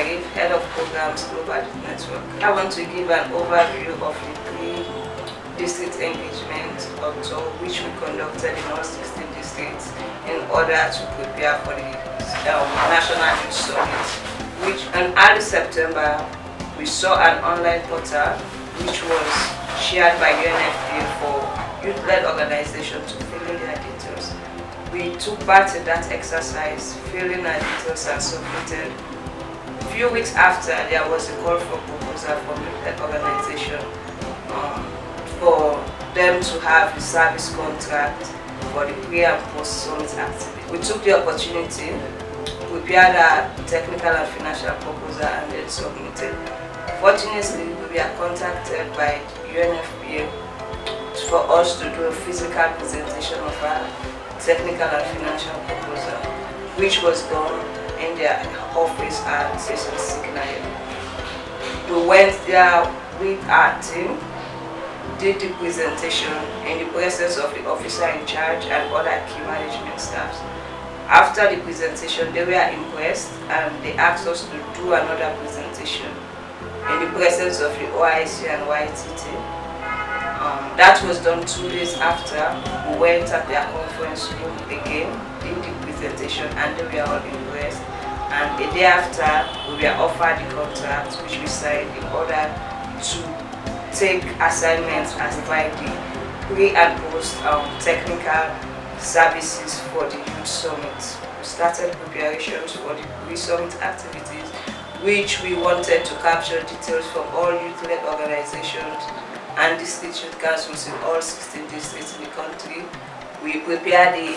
Sharif, Head of Programs Global Network. I want to give an overview of the three district engagement tour which we conducted in all 16 districts in order to prepare for the National Youth Summit, which in early September we saw an online portal which was shared by UNFPA for youth-led organizations to fill in their details. We took part in that exercise, filling our details and submitted. A few weeks after, there was a call for proposal from youth-led organization for them to have a service contract for the pre and post summit activity. We took the opportunity, prepared our technical and financial proposal and then submitted. Fortunately, we were contacted by UNFPA for us to do a physical presentation of our technical and financial proposal, which was done in their office at Signal. We went there with our team, did the presentation in the presence of the officer in charge and other key management staffs. After the presentation, they were impressed and they asked us to do another presentation in the presence of the OIC and YTT. That was done 2 days after. We went at their conference room again, did the presentation, and they were all impressed. And a day after, we were offered the contract which we signed in order to take assignments as by the pre and post technical services for the Youth Summit. We started preparations for the pre-summit activities, which we wanted to capture details from all youth-led organizations and district youth councils in all 16 districts in the country. We prepared the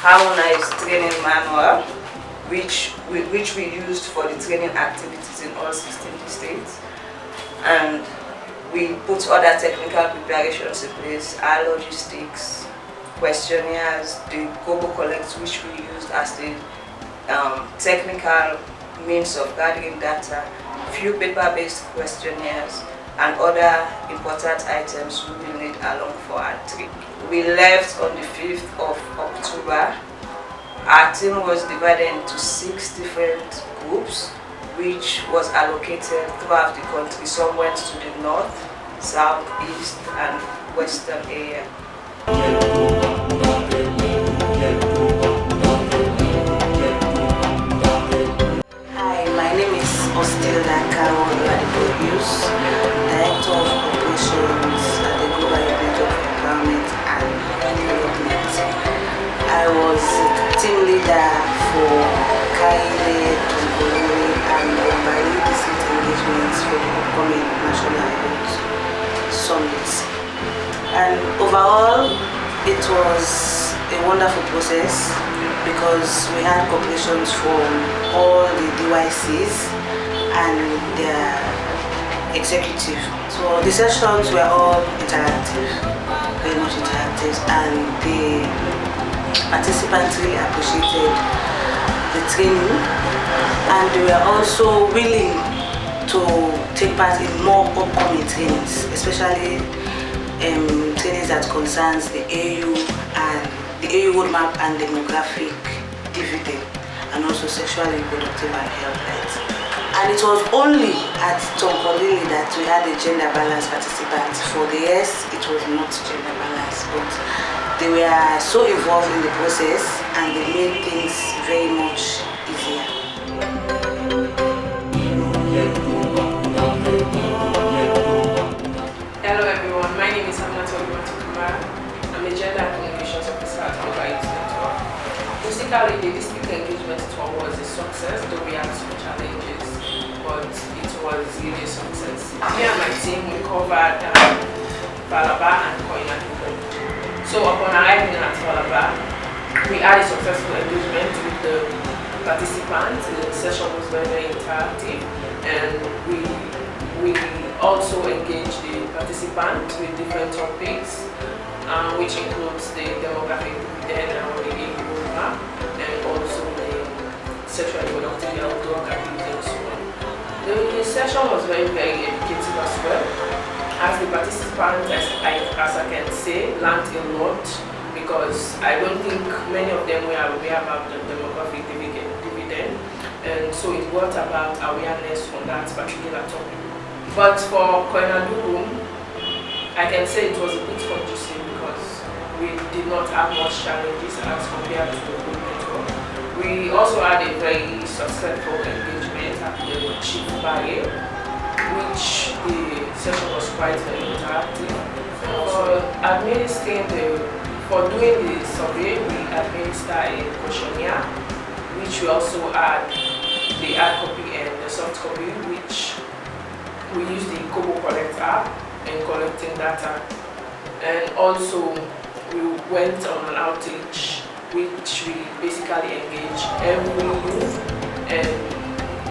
harmonized training manual, which we used for the training activities in all 16 districts, and we put other technical preparations in place, our logistics, questionnaires, the Google Collect, which we used as the technical means of gathering data, few paper-based questionnaires, and other important items we will need along for our trip. We left on the 5th of October. Our team was divided into 6 different groups, which was allocated throughout the country. Some went to the north, south, east, and western area. Hi, my name is Director of Operations at the Global District of Environment and Development. I was team leader for Kaile, Tongolele, and Bombali district engagements for the upcoming National Youth Summit. And overall, it was a wonderful process because we had cooperations from all the DYCs and their executive. So the sessions were all interactive, very much interactive, and the participants really appreciated the training, and they were also willing to take part in more upcoming trainings, especially trainings that concerns the AU and the AU roadmap and demographic dividend, and also sexual and reproductive and health. And it was only at Tongolele that we had a gender balance participant. For the rest, it was not gender balance, but they were so involved in the process and they made things very much easier. Hello everyone, my name is Untitled Chapter. I'm a gender and communications officer at Untitled Chapter. Basically, the district engagement tour was a success, though we had some challenges, but it was really a success. Me and my team, we covered Falaba and Koyana. So upon arriving at Falaba, we had a successful engagement with the participants. The session was very, very interactive, and we also engaged the participants with different topics, which includes the demographic dividend and the age roadmap, and also the sexual reproductive and drug abuse and so on. The session was very, very educative as well, as the participants, as I can say, learned a lot, because I don't think many of them were aware about the demographic dividend, and so it brought about awareness on that particular topic. But for Koinaduru, I can say it was a bit conducive because we did not have much challenges as compared to the group network. We also had a very successful engagement at the Chief Barrier, which the session was quite interactive. For doing the survey, we administer a questionnaire, which we also add the hard copy and the soft copy, which we use the Kobo Collect app in collecting data. And also we went on an outreach, which we basically engage every youth and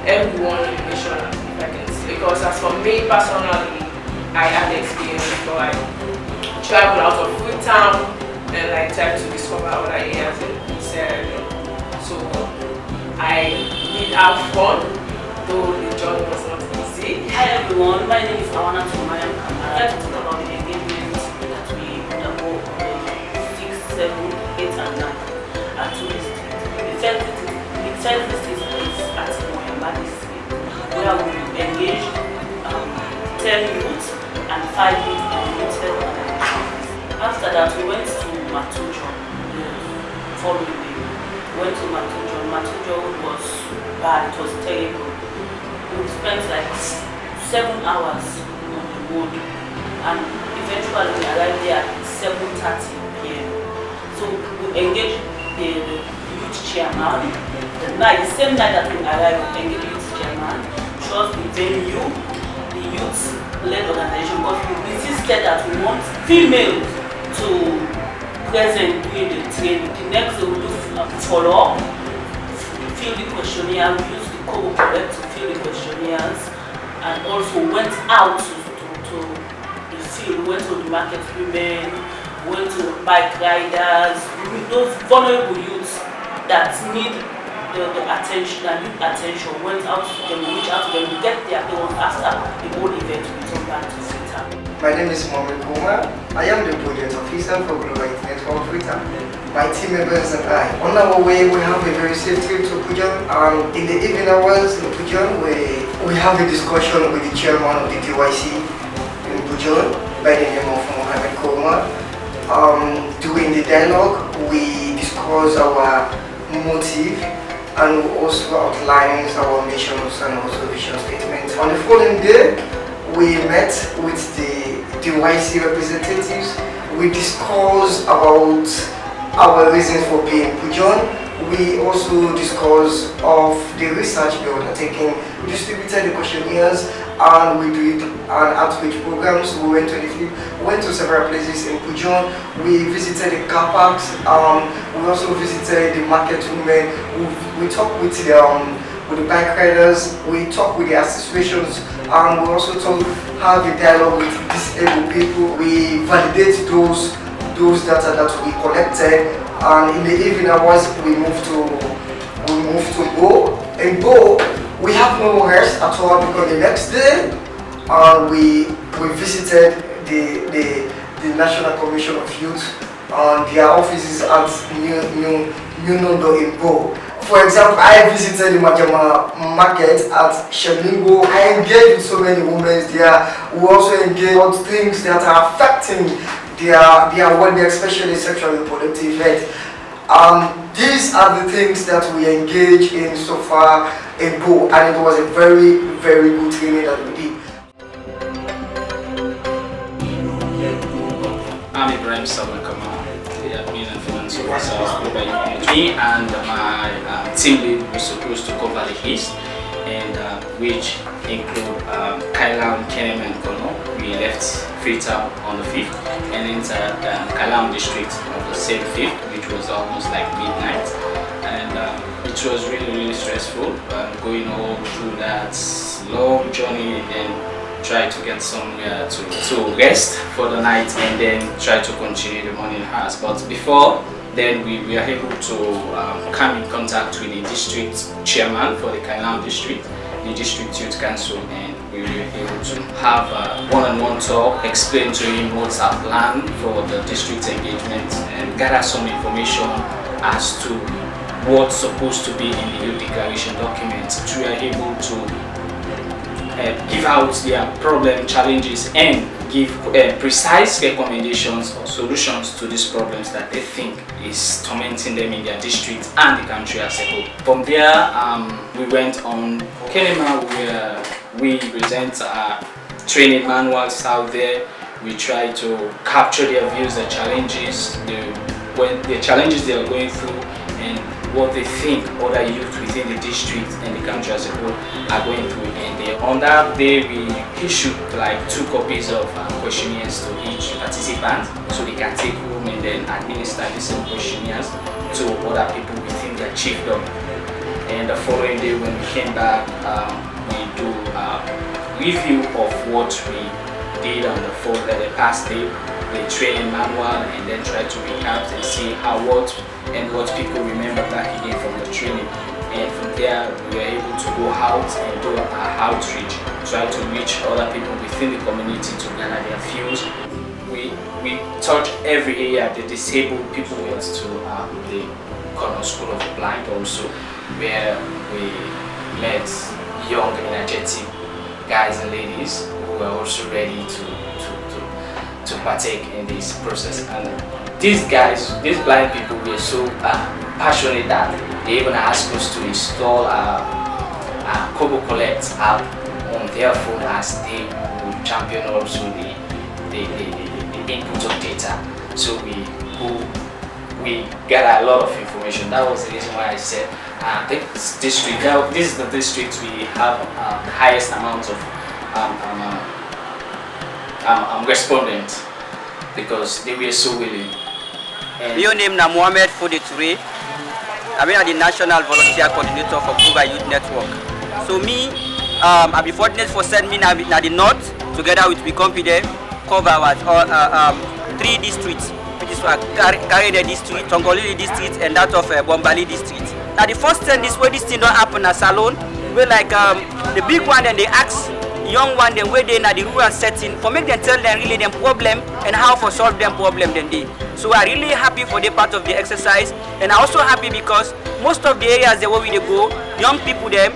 everyone in the nation, if I can say. Because as for me personally, I had the experience, so I travel out of Freetown and I try to discover other areas in Sierra Leone. So I did have fun, though the journey was not easy. Hi everyone, my name is Awana Tumayam. I'd like to talk about the engagement that we undergo on the 6, 7, 8 and 9 at two districts. The first district is at Moyamba district, where we engage 10 youths and 5 youth organizations. After that, we went to Matujon the following day. We went to Matujon. Matujon was bad, it was terrible. We spent like 7 hours on the road and eventually we arrived there at 7:30 p.m. So we engaged the youth chairman. The same night that we arrived, we engaged the youth chairman, chose the venue, the youth-led organization, because we insisted that we want females to present during the training. The next day we do follow-up, fill the questionnaire, we use the Kobo Collect to fill the questionnaires, and also went out to the field, went to the market women, went to bike riders, those vulnerable youths that need the attention and need attention, went out to them, reached out to them to get their parents after the whole event to return back to Freetown. My name is Mohamed Kuma. I am the project officer for Global Internet for Freetown. My team members and I. On our way, we have a very safe trip to Pujan. In the evening hours in Pujan, we have a discussion with the chairman of the KYC in Pujan by the name of Mohamed Kuma. During the dialogue, we discuss our motive and we also outline our missions and also vision statements. On the following day, we met with the YC representatives. We discussed about our reasons for being Pujan. We also discussed of the research we were undertaking. We distributed the questionnaires and we did an outreach programs. We went to the field, went to several places in Pujan. We visited the car parks. We also visited the market women. We talked with the bike riders. We talked with the associations. We also have a dialogue with disabled people. We validate those data that we collected, and in the evening hours we move to Bo. In Bo, we have no rest at all because the next day we visited the National Commission of Youth and their offices at New Nondo in Bo. For example, I visited the Majama market at Shemingo. I engaged with so many women there. We also engaged on things that are affecting their well-being, especially sexual and reproductive health. These are the things that we engage in so far in Bo, and it was a very, very good training that we did. I'm Ibrahim Sabakama, the admin and finance officer of Global Internet. Me and my team lead were supposed to cover the East, and which include Kailam, Kenem and Kono. We left Freetown on the 5th and entered Kailam district on the same 5th, which was almost like midnight. And it was really, really stressful going all through that long journey and then try to get somewhere to rest for the night and then try to continue the morning hours. But before then we were able to come in contact with the district chairman for the Kailam district, the district youth council, and we were able to have a one-on-one talk, explain to him what's our plan for the district engagement and gather some information as to what's supposed to be in the youth declaration document. We are able to give out their problem challenges and give precise recommendations or solutions to these problems that they think is tormenting them in their district and the country as a whole. From there, we went on Kenema, where we present training manuals out there. We try to capture their views, their challenges, the challenges they are going through, and what they think other youth within the district and the country as a whole are going through. And on that day, we issued like 2 copies of questionnaires to each participant, so they can take home and then administer these questionnaires to other people within their chiefdom. And the following day, when we came back, we do a review of what we did on the past day, the training manual, and then try to recap and see what people remember back again from the training. And from there, we are able to go out and do our outreach, try to reach other people within the community to gather their views. We touch every area. The disabled people went to the Corner School of the Blind also, where we met young, energetic guys and ladies who were also ready to partake in this process. And these blind people, were so passionate that they even asked us to install a Kobo Collect app on their phone, as they would champion also the input of data. So we got a lot of information. That was the reason why I said this district. Now, this is the district we have the highest amount of respondents, because they were so willing. Your name is Mohamed Fodeture. I'm the National Volunteer Coordinator for Global Youth Network. So me, I be fortunate for send me now the north, together with we company cover our 3 districts, which is Karede district, Tongolili district, and that of Bombali district. Now the first thing this thing don't happen as alone. We like the big one, and they ask young one them where they in the rural setting for make them tell them really them problem and how for solve them problem then they. So we are really happy for the part of the exercise, and I'm also happy because most of the areas where we go, young people them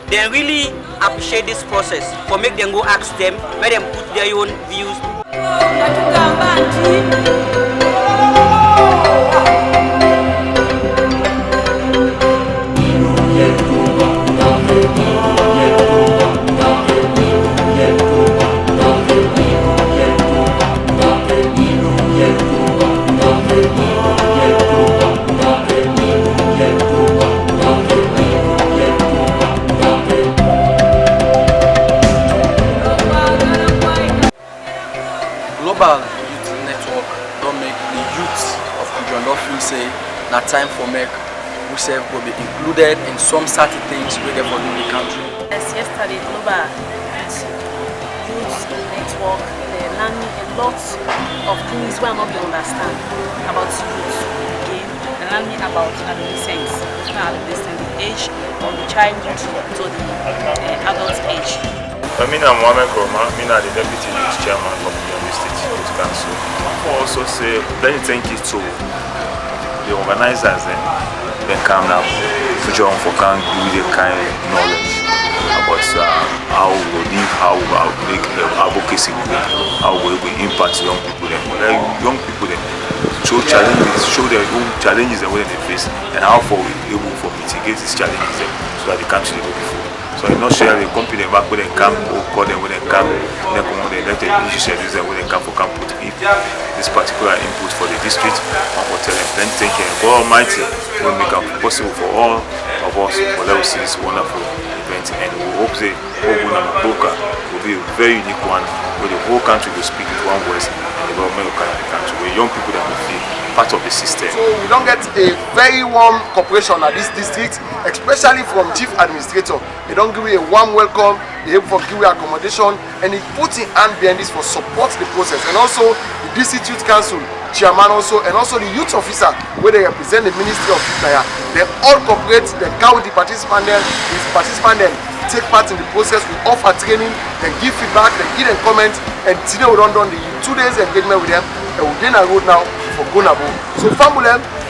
they really appreciate this process for make them go ask them where them put their own views. Global Youth Network don't make the youth of Kujon don't feel say that time for make we self will be included in some certain things we get for the country. Yes, yesterday Global Youth Network they learned me a lot of things we are not to understand about youth. Okay, they learned me about adolescence, the age of the childhood to the adult age. I'm Mohamed Koroma, I'm the Deputy Youth Chairman of the State Youth Council. I also say, let me thank you to the organizers and then come now future for can give you the kind of knowledge about how we live, how we make advocacy, how we impact young people, young people show challenges, show their own challenges and what they face, and how far we're able to mitigate these challenges so that the country will be full. So I'm not sure the company back when they come or call them when they come, then come on the elected issues when they come for camp put if this particular input for the district and for telling them thank you. God Almighty will make it possible for all of us for let us see this wonderful event, and we hope the whole Boka will be a very unique one where the whole country will speak with one voice and the development of the country, where young people that will feel part of the system. So we don't get a very warm cooperation at this district, especially from Chief Administrator. They don't give you a warm welcome, they help for give you accommodation, and he put in hand behind this for support the process. And also the District Youth Council Chairman also, and also the youth officer where they represent the Ministry of Youth, they all cooperate, they count the participant then, take part in the process, we offer training, they give feedback, they give them comments, and today we don't done the 2 days engagement with them, and we're in a road now for Gonabo. So family,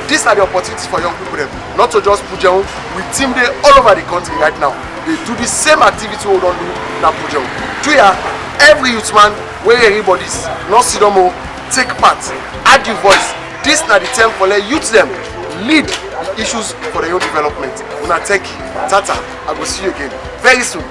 These are the opportunities for young people them, not to just Pujeon. We team there all over the country right now. They do the same activity we don't do na Pujeon. Tuya, every youth man, where everybody's not Sidomo, take part, add your voice. This na the time for the youth them lead the issues for the young development. Una thank you. Tata, I will see you again very soon.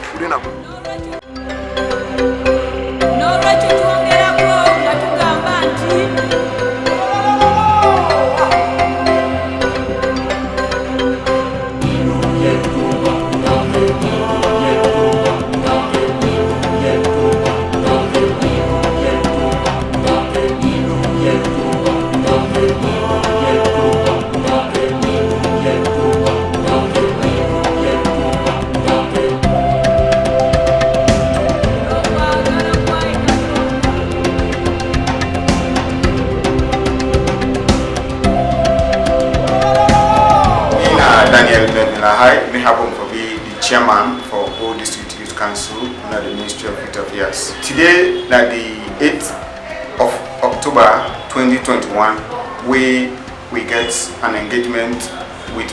Hi, me happen to be the chairman for Old District Youth Council under the Ministry of Youth Affairs. Today, like the 8th of October 2021, we get an engagement with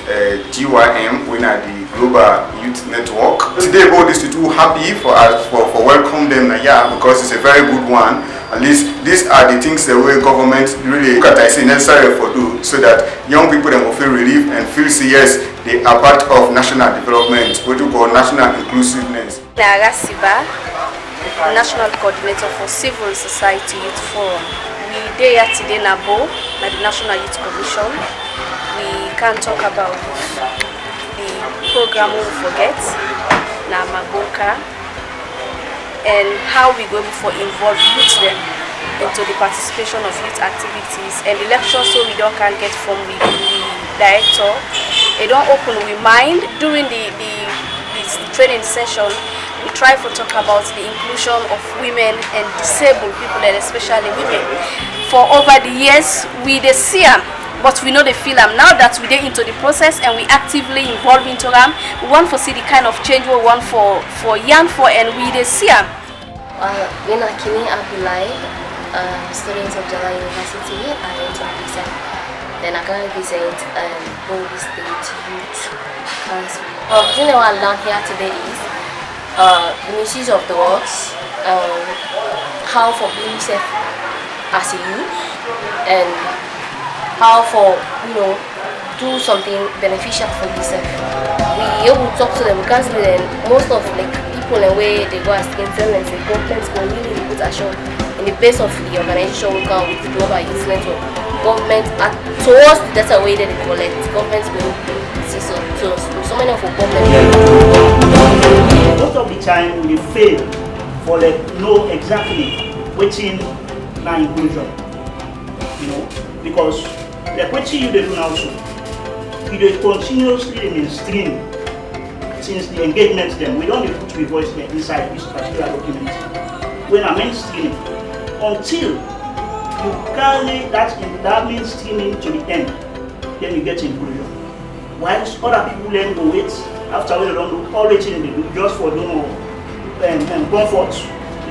GYM, we are the Global Youth Network. Today, Old District will happy for us for welcome them because it's a very good one. At least these are the things the way government really look at I say necessary for do so that young people them will feel relief and feel yes they are part of national development, what we call national inclusiveness. Narasiba, National Coordinator for Civil Society Youth Forum. We there today Nabo, by the National Youth Commission. We can talk about the program we forget, Namaboka, and how we go before involve youth them into the participation of youth activities and the lectures so we don't can get from the director. They don't open we mind during the training session. We try to talk about the inclusion of women and disabled people and especially women. For over the years we they see them, but we know they feel them. Now that we get into the process and we actively involve into them, we want to see the kind of change we want for young for and we they see them. Mina Kini Abulai, student of Jala University, I represent. Then I can represent Old District Youth Council. The thing I learned here today is the misuse of the words, how for being safe as a youth, and how for do something beneficial for yourself. We able to talk to them because most of people in way they go as them and say government will really put action in the base of the organization we call with the Global Youth Network. Government towards the data way that they collect, government will see so many of our government. Most of the time we fail for know exactly what's in inclusion, because the question you do now so you continuously mainstream since the engagement then we don't put the voice there inside this particular document. When I mainstream until you carry that mainstreaming to the end, then you get inclusion. Whilst other people then go wait after they don't do all waiting they do just for comfort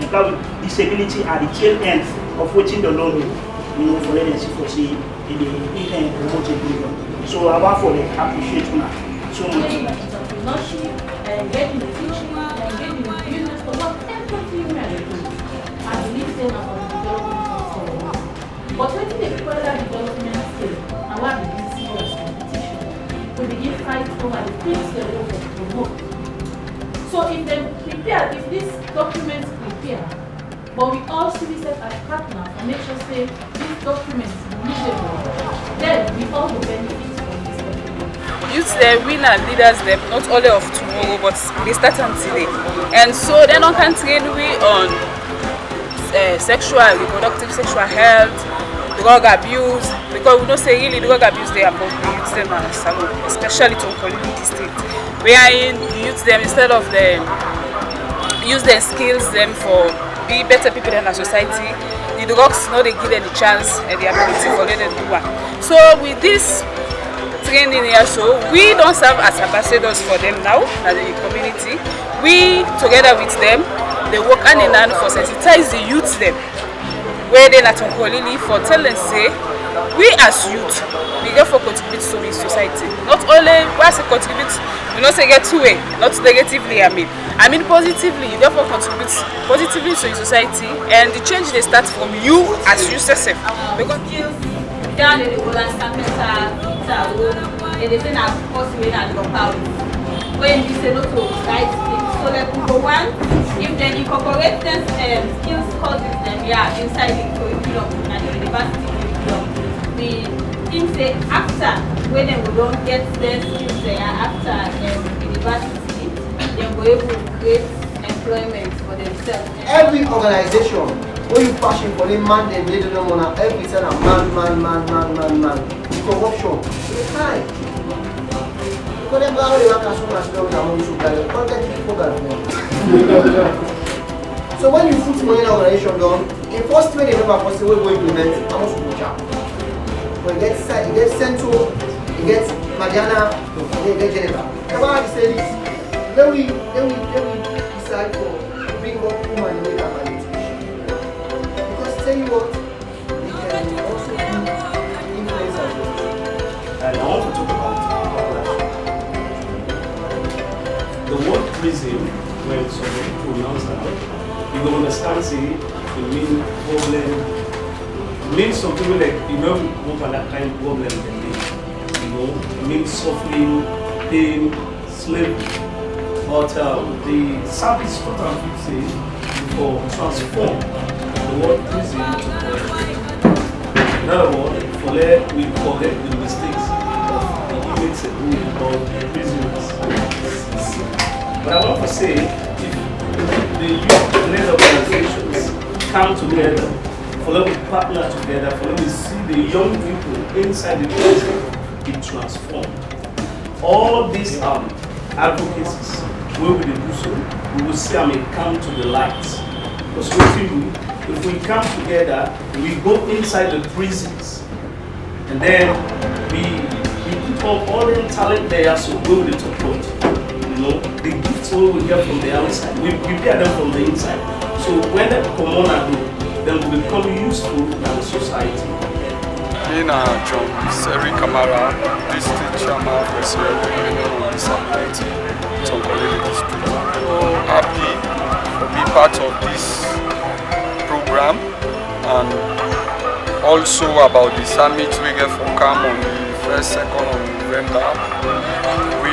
and disability at the tail end of waiting they don't do, for let's for say in the remote inclusion. So I want for appreciate so much for that. Entrepreneurship and getting the teaching and getting the business for whatever thing we are doing. I believe them about the development of someone. But when they further development skill and what begin serious competition, we begin fight over the things they want to promote. So if they prepare, if this document prepare, but we all see this as partner and make sure say this document is usable, then we all will benefit from this document. Youth they win and leaders them not only of tomorrow but they start on today. And so they don't can train we on sexual, reproductive sexual health, drug abuse, because we don't say really drug abuse they are about the youth them and salon, especially to Untitled District. We are in the youth them instead of them use their skills them for be better people in our society. The drugs no they give them the chance and the ability for them to do one. So with this training here, so we don't serve as ambassadors for them now as a community. We together with them, they work hand in hand for sensitize the youth them where they not only for tell them say we as youth, we get for contribute to the society. Not only once you contribute, you know say get two way, not negatively I mean positively, you therefore contribute positively to the society, and the change they start from you as you yourself. Because down in the Holland and they say now possible and drop out. When you say no to right things. So like number one, if they incorporate them skills courses then inside the curriculum and the university curriculum, we think say after when they don't get their skills there after university, they will able to create employment for themselves. Every organization when you passion for a man, they need no money. Every time a man. Corruption. It's high. Because they go away work as soon as they want to supply. Content people got So when you put money in an organization down, in first way they never first way we implement, how much we charge. When you get side, you get Central, you get Mariana, you get Geneva. Come on, say this. Then we decide for bring up women in the tell you what, we can also do influence as well. And I want to talk about the word prison. When somebody pronounce that, you don't understand say the main problem means something like what that kind of problem can be. It means suffering, pain, slavery. But the service what I would say for transform the word prison to poetry. In other words, we correct the mistakes of the image that we call prisoners. But I want to say, if the youth-led organizations come together, for them to partner together, for them to see the young people inside the prison be transformed. All these advocacies, where we do so, we will see them come to the light. Because what we do, if we come together, we go inside the prisons, and then we put up all the talent there, so we will support. The gifts we get from the outside, we prepare them from the inside. So when they come on and do, then we become useful in the society. In John Seri Kamara, District Chairman for Sierra Leone on Disability, District. Happy to be part of this program, and also about the summit we get for come on the 1st, 2nd of November. We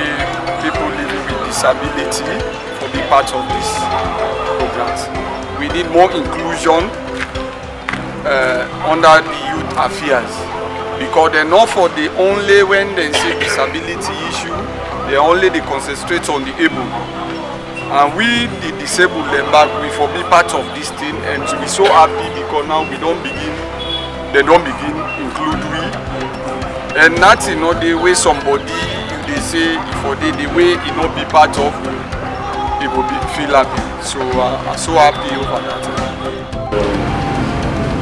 people living with disability to be part of this programs. We need more inclusion under the youth affairs, because they're not for the only when they say disability issue, they concentrate on the able. And we, the disabled, them back, we for be part of this thing, and we so happy because now they don't begin include we. And that's not the way somebody, they say, for the way it not be part of, it will be feel happy. So I'm so happy over that.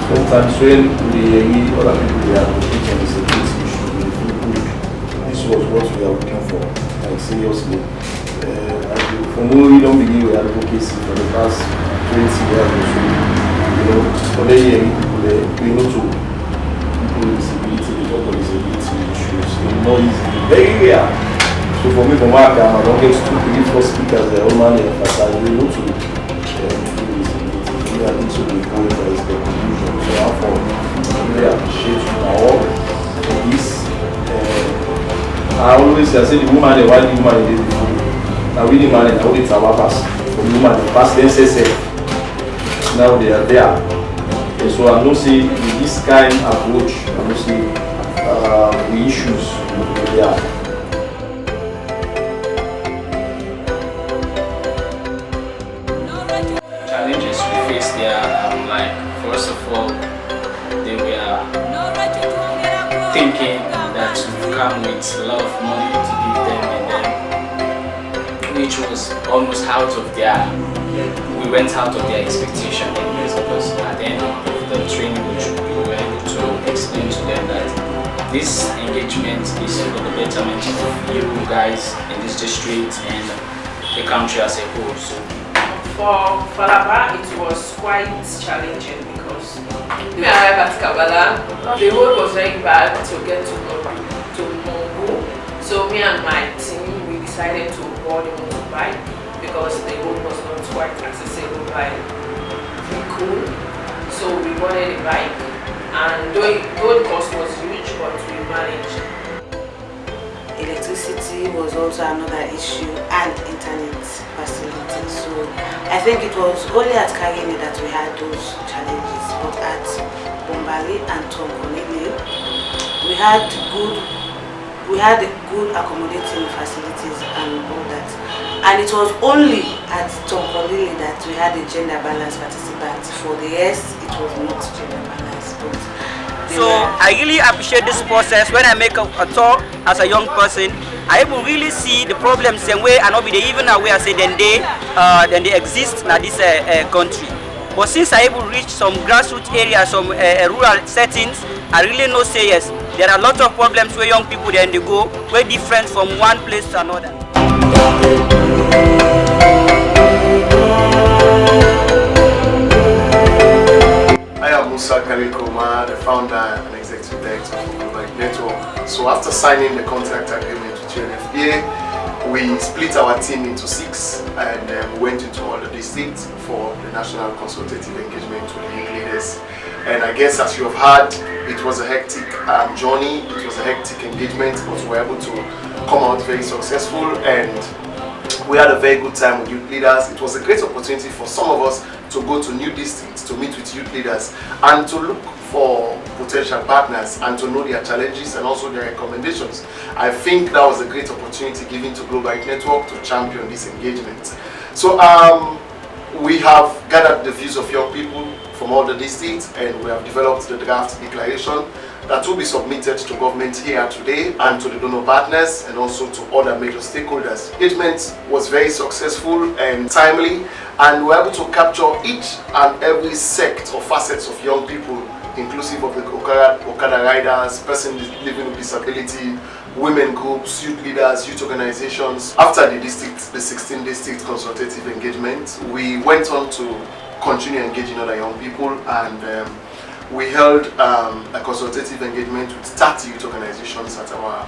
Sometimes when we other people they are looking on the security issue, we feel good. This was what we are looking for, like seriously. From when we don't begin with advocacy for the past 20 years or so, for the year we know to people with disability, they talk about disability issues. It's not easy, very rare. So for me, from my camera, I don't get 2, 3, 4 speakers, they all man emphasize, we know to people with disability. I think so they go for the conclusion. So therefore, I really appreciate you all for this. I always say the woman, why the woman is before. Now we the man and now it's our pass. From the woman, the past then says now they are there. And so I don't see with this kind of approach, I don't see the issues there. Challenges we face there, like first of all, they were thinking that we've come with a lot of money to give them, and then which was almost out of we went out of their expectation anyways, because at the end of the training we were able to explain to them that this engagement is for the betterment of you guys in this district and the country as a whole. So for Falaba, it was quite challenging because we are arrived at Kabbalah, the road was very bad to get to Mongo. So me and my team, we decided to board a motorbike because the road was not quite accessible by vehicle. So we boarded a bike, and though the cost was huge, but we managed. Electricity was also another issue, and internet facility. So I think it was only at Kagini that we had those challenges, but at Bombali and Tonkonele, we had good accommodating facilities and all that. And it was only at Tonkonele that we had a gender balance participant. For the rest, it was not gender balance. But so I really appreciate this process. When I make a tour as a young person, I will really see the problems same way, and not be even aware say then they exist in this country. But since I able reach some grassroots areas, some rural settings, I really know say yes, there are a lot of problems where young people then they go, way different from one place to another. I am Musa Karikoma, the founder and executive director of Global Youth Network. So after signing the contract agreement with UNFPA, we split our team into 6 and we went into all the districts for the national consultative engagement with the youth leaders. And I guess as you have heard, it was a hectic journey, it was a hectic engagement, but we were able to come out very successful, and we had a very good time with youth leaders. It was a great opportunity for some of us to go to new districts, to meet with youth leaders, and to look for potential partners and to know their challenges and also their recommendations. I think that was a great opportunity given to Global Youth Network to champion this engagement. So we have gathered the views of young people from all the districts, and we have developed the draft declaration that will be submitted to government here today and to the donor partners and also to other major stakeholders. Engagement was very successful and timely, and we were able to capture each and every sect or facets of young people, inclusive of the Okada riders, persons living with disability, women groups, youth leaders, youth organizations. After the 16 district consultative engagement, we went on to continue engaging other young people, and we held a consultative engagement with 30 youth organizations at our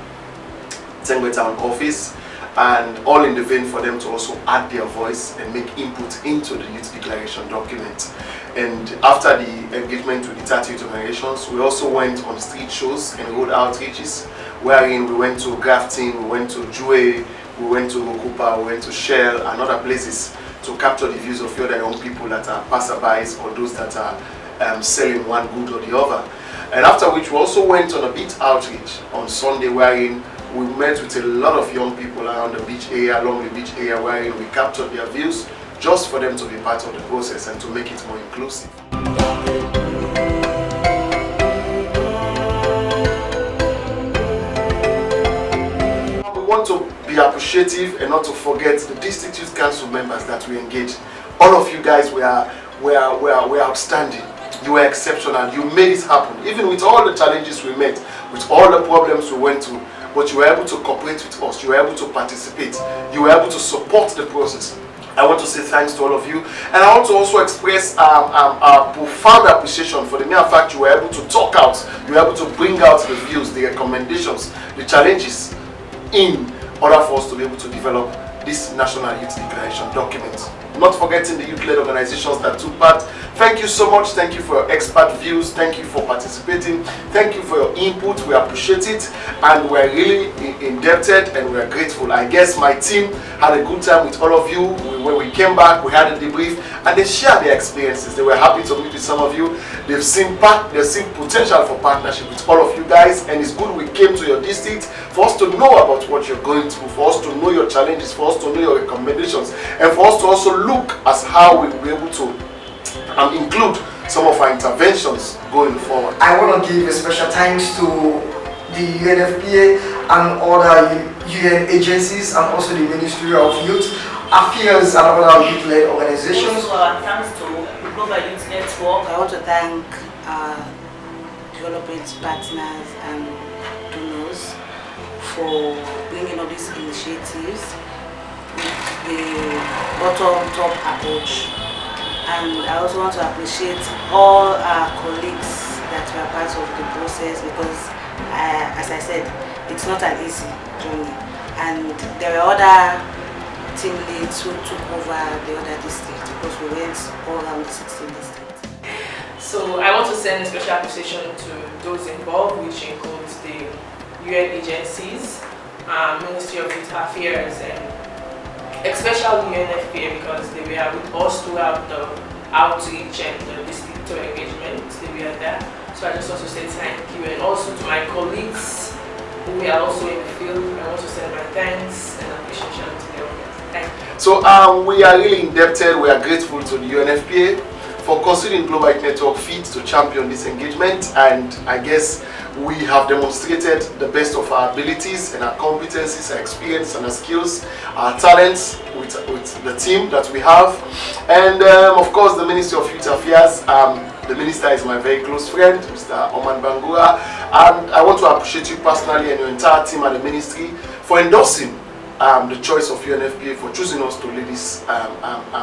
Tengwe Town office, and all in the vein for them to also add their voice and make input into the youth declaration document. And after the engagement with the 30 youth organizations, we also went on street shows and road outreaches, wherein we went to Grafton, we went to Jue, we went to Mokupa, we went to Shell and other places to capture the views of other young people that are passerbys or those that are selling one good or the other. And after which we also went on a beach outreach on Sunday, wherein we met with a lot of young people around the beach area, along the beach area, wherein we captured their views just for them to be part of the process and to make it more inclusive. We want to be appreciative and not to forget the District Youth Council members that we engaged. All of you guys were outstanding. You were exceptional. You made it happen. Even with all the challenges we met, with all the problems we went through, but you were able to cooperate with us. You were able to participate. You were able to support the process. I want to say thanks to all of you, and I want to also express a profound appreciation for the mere fact you were able to talk out, you were able to bring out the views, the recommendations, the challenges in order for us to be able to develop this National Youth Declaration document. Not forgetting the youth-led organizations that took part. Thank you so much. Thank you for your expert views. Thank you for participating. Thank you for your input. We appreciate it, and we're really indebted and we're grateful. I guess my team had a good time with all of you. When we came back, we had a debrief, and they shared their experiences. They were happy to meet with some of you. They've seen potential for partnership with all of you guys, and it's good we came to your district for us to know about what you're going through, for us to know your challenges, for us to know your recommendations, and for us to also look as how we'll be able to include some of our interventions going forward. I want to give a special thanks to the UNFPA and other UN agencies, and also the Ministry of Youth Affairs and other youth-led organizations. Also, thanks to the Global Youth Network. I want to thank development partners and donors for bringing up these initiatives with the bottom-top approach. And I also want to appreciate all our colleagues that that we are part of the process because, as I said, it's not an easy journey. And there were other team leads who took over the other districts because we went all around the 16 districts. So I want to send a special appreciation to those involved, which includes the UN agencies, Ministry of Youth Affairs, and especially UNFPA because they were with us throughout the outreach and the district engagement. They were there. So I just want to say thank you, and also to my colleagues who are also in the field. I want to send my thanks and appreciation to them. Thank you. So we are really indebted, we are grateful to the UNFPA for considering Global Youth Network fit to champion this engagement, and I guess we have demonstrated the best of our abilities and our competencies, our experience and our skills, our talents with the team that we have. And of course the Ministry of Youth Affairs, the minister is my very close friend, Mr. Oman Bangura, and I want to appreciate you personally and your entire team at the ministry for endorsing the choice of UNFPA, for choosing us to lead this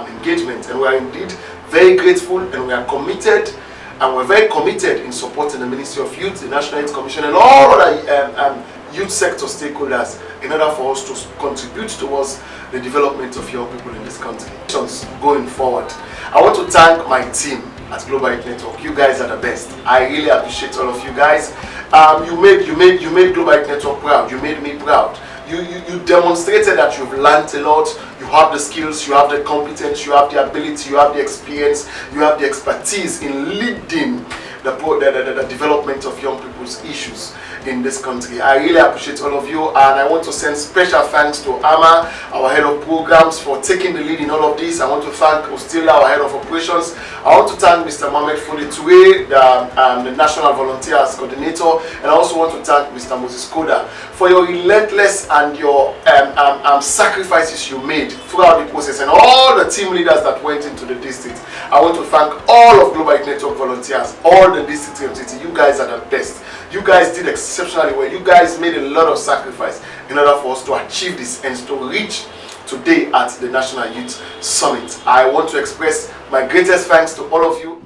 engagement. And we are indeed very grateful, and we are committed, and we're very committed in supporting the Ministry of Youth, the National Youth Commission, and all other youth sector stakeholders in order for us to contribute towards the development of young people in this country. Going forward, I want to thank my team at Global Youth Network. You guys are the best. I really appreciate all of you guys. You made Global Youth Network proud. You made me proud. You demonstrated that you've learned a lot, you have the skills, you have the competence, you have the ability, you have the experience, you have the expertise in leading the development of young people's issues in this country. I really appreciate all of you, and I want to send special thanks to Ama, our head of programs, for taking the lead in all of this. I want to thank Ostila, our head of operations. I want to thank Mr. Mohamed Fodetue, the National Volunteers Coordinator, and I also want to thank Mr. Moses Koda for your relentless and your sacrifices you made throughout the process, and all the team leaders that went into the district. I want to thank all of Global Youth Network volunteers, all the district entities. You guys are the best. You guys did exceptionally well. You guys made a lot of sacrifice in order for us to achieve this and to reach today at the National Youth Summit. I want to express my greatest thanks to all of you.